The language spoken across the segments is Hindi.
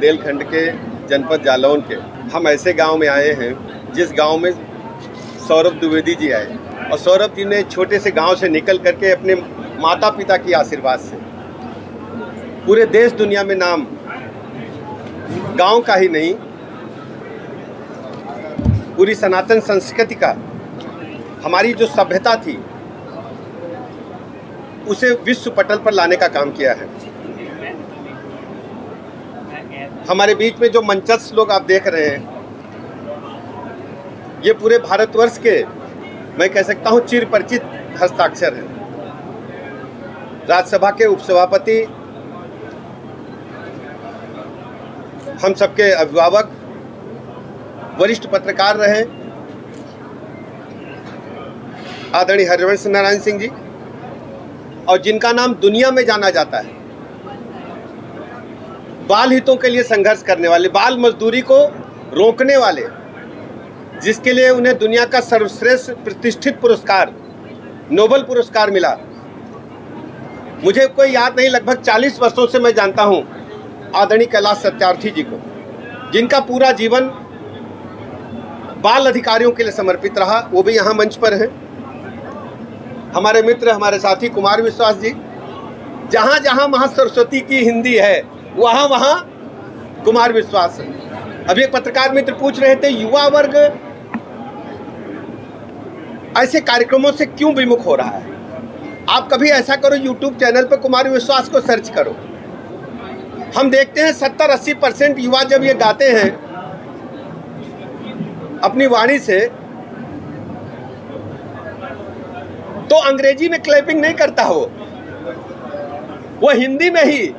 बुंदेलखंड के जनपद जालौन के हम ऐसे गांव में आए हैं जिस गांव में सौरभ द्विवेदी जी आए और सौरभ जी ने छोटे से गांव से निकल करके अपने माता पिता की आशीर्वाद से पूरे देश दुनिया में नाम, गांव का ही नहीं पूरी सनातन संस्कृति का, हमारी जो सभ्यता थी उसे विश्व पटल पर लाने का काम किया है। हमारे बीच में जो मंचस्थ लोग आप देख रहे हैं ये पूरे भारतवर्ष के, मैं कह सकता हूँ, चिर परिचित हस्ताक्षर हैं। राज्यसभा के उपसभापति, हम सबके अभिभावक, वरिष्ठ पत्रकार रहे आदरणीय हरिवंश नारायण सिंह जी, और जिनका नाम दुनिया में जाना जाता है, बाल हितों के लिए संघर्ष करने वाले, बाल मजदूरी को रोकने वाले, जिसके लिए उन्हें दुनिया का सर्वश्रेष्ठ प्रतिष्ठित पुरस्कार नोबेल पुरस्कार मिला। मुझे कोई याद नहीं, लगभग 40 वर्षों से मैं जानता हूं आदरणीय कैलाश सत्यार्थी जी को, जिनका पूरा जीवन बाल अधिकारियों के लिए समर्पित रहा, वो भी यहाँ मंच पर हैं। हमारे मित्र, हमारे साथी कुमार विश्वास जी, जहाँ जहाँ महा सरस्वती की हिंदी है वहाँ वहाँ कुमार विश्वास है। अभी एक पत्रकार मित्र पूछ रहे थे युवा वर्ग ऐसे कार्यक्रमों से क्यों विमुख हो रहा है। आप कभी ऐसा करो, यूट्यूब चैनल पर कुमार विश्वास को सर्च करो। हम देखते हैं 70-80% युवा जब ये गाते हैं अपनी वाणी से, तो अंग्रेजी में क्लैपिंग नहीं करता, वो हिंदी में ही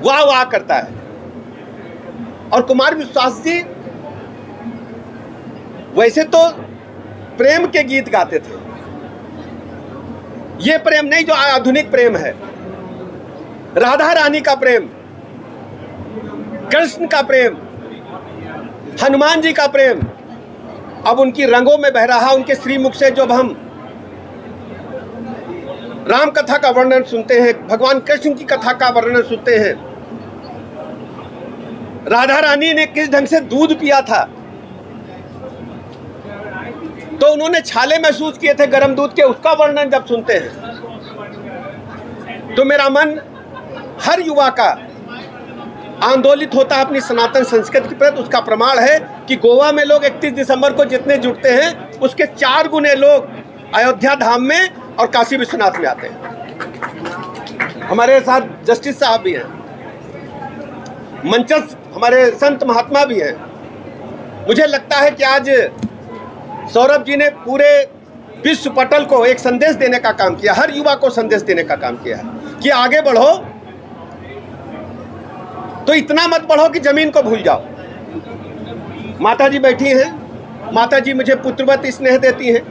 वाह वाह करता है। और कुमार विश्वास जी वैसे तो प्रेम के गीत गाते थे, ये प्रेम नहीं जो आधुनिक प्रेम है, राधा रानी का प्रेम, कृष्ण का प्रेम, हनुमान जी का प्रेम अब उनकी रंगों में बह रहा। उनके श्रीमुख से जब हम राम कथा का वर्णन सुनते हैं, भगवान कृष्ण की कथा का वर्णन सुनते हैं, राधा रानी ने किस ढंग से दूध पिया था तो उन्होंने छाले महसूस किए थे गर्म दूध के, उसका वर्णन जब सुनते हैं तो मेरा मन हर युवा का आंदोलित होता है अपनी सनातन संस्कृति के प्रति। उसका प्रमाण है कि गोवा में लोग 31 दिसंबर को जितने जुटते हैं उसके 4 गुने लोग अयोध्या धाम में और काशी विश्वनाथ में आते हैं। हमारे साथ जस्टिस साहब भी हैं, मंचस्थ हमारे संत महात्मा भी हैं। मुझे लगता है कि आज सौरभ जी ने पूरे विश्व पटल को एक संदेश देने का काम किया, हर युवा को संदेश देने का काम किया है कि आगे बढ़ो, तो इतना मत बढ़ो कि जमीन को भूल जाओ। माता जी बैठी हैं, माता जी मुझे पुत्रवत स्नेह देती हैं,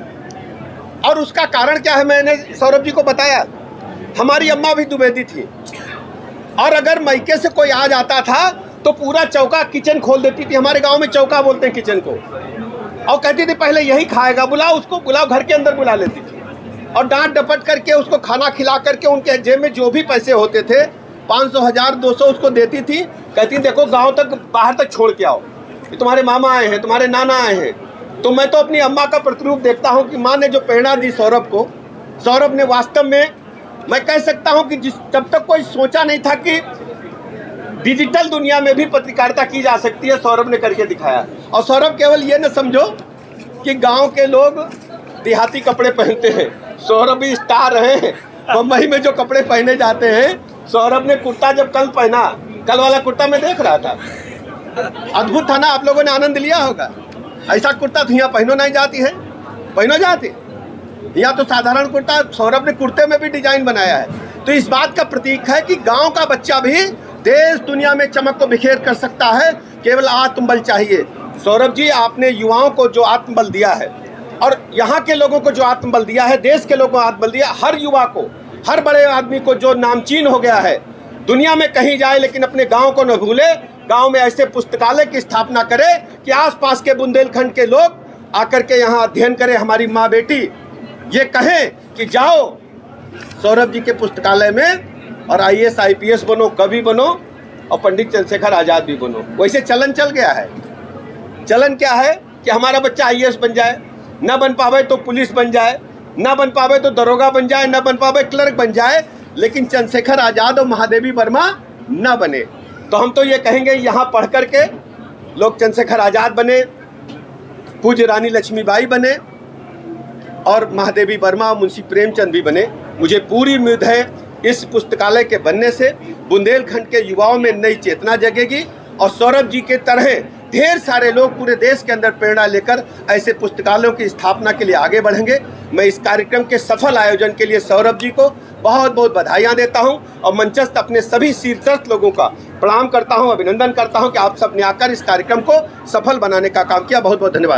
और उसका कारण क्या है मैंने सौरभ जी को बताया। हमारी अम्मा भी द्विवेदी थी, और अगर मायके से कोई आ जाता था तो पूरा चौका किचन खोल देती थी। हमारे गांव में चौका बोलते हैं किचन को, और कहती थी पहले यही खाएगा, बुलाओ उसको, बुलाओ, घर के अंदर बुला लेती थी, और डांट डपट करके उसको खाना खिला करके उनके जेब में जो भी पैसे होते थे 500, 1000, 200 उसको देती थी। कहती देखो गांव तक, बाहर तक छोड़ के आओ, तुम्हारे मामा आए हैं, तुम्हारे नाना आए हैं। तो मैं तो अपनी अम्मा का प्रतिरूप देखता हूं कि माँ ने जो प्रेरणा दी सौरभ को, सौरभ ने वास्तव में, मैं कह सकता हूं कि जब तक कोई सोचा नहीं था कि डिजिटल दुनिया में भी पत्रकारिता की जा सकती है, सौरभ ने करके दिखाया। और सौरभ केवल ये न समझो कि गांव के लोग देहाती कपड़े पहनते हैं, सौरभ भी स्टार हैं। मुंबई में जो कपड़े पहने जाते हैं, सौरभ ने कुर्ता जब कल पहना, कल वाला कुर्ता मैं देख रहा था, अद्भुत था ना, आप लोगों ने आनंद लिया होगा। ऐसा कुर्ता तो यहाँ पहनो नहीं जाती है, पहनो जाती, यहाँ तो साधारण कुर्ता, सौरभ ने कुर्ते में भी डिजाइन बनाया है। तो इस बात का प्रतीक है कि गांव का बच्चा भी देश दुनिया में चमक को बिखेर कर सकता है, केवल आत्मबल चाहिए। सौरभ जी, आपने युवाओं को जो आत्मबल दिया है और यहाँ के लोगों को जो आत्मबल दिया है, देश के लोगों को आत्मबल दिया, हर युवा को, हर बड़े आदमी को जो नामचीन हो गया है, दुनिया में कहीं जाए लेकिन अपने गांव को न भूले। गांव में ऐसे पुस्तकालय की स्थापना करे कि आसपास के बुंदेलखंड के लोग आकर के यहाँ अध्ययन करें। हमारी माँ बेटी ये कहें कि जाओ सौरभ जी के पुस्तकालय में और IAS IPS बनो, कवि बनो, और पंडित चंद्रशेखर आज़ाद भी बनो। वैसे चलन चल गया है। चलन क्या है कि हमारा बच्चा IAS बन जाए, ना बन पावे तो पुलिस बन जाए, ना बन पावे तो दरोगा बन जाए, ना बन पावे क्लर्क बन जाए, लेकिन चंद्रशेखर आज़ाद और महादेवी वर्मा ना बने। तो हम तो ये कहेंगे यहाँ पढ़ कर के लोग चंद्रशेखर आज़ाद बने, पूज्य रानी लक्ष्मीबाई बने और महादेवी वर्मा और मुंशी प्रेमचंद भी बने। मुझे पूरी उम्मीद है इस पुस्तकालय के बनने से बुंदेलखंड के युवाओं में नई चेतना जगेगी और सौरभ जी के तरह ढेर सारे लोग पूरे देश के अंदर प्रेरणा लेकर ऐसे पुस्तकालयों की स्थापना के लिए आगे बढ़ेंगे। मैं इस कार्यक्रम के सफल आयोजन के लिए सौरभ जी को बहुत बहुत बधाइयाँ देता हूं और मंचस्थ अपने सभी शीर्षस्थ लोगों का प्रणाम करता हूं, अभिनंदन करता हूं कि आप सब ने आकर इस कार्यक्रम को सफल बनाने का काम किया। बहुत बहुत धन्यवाद।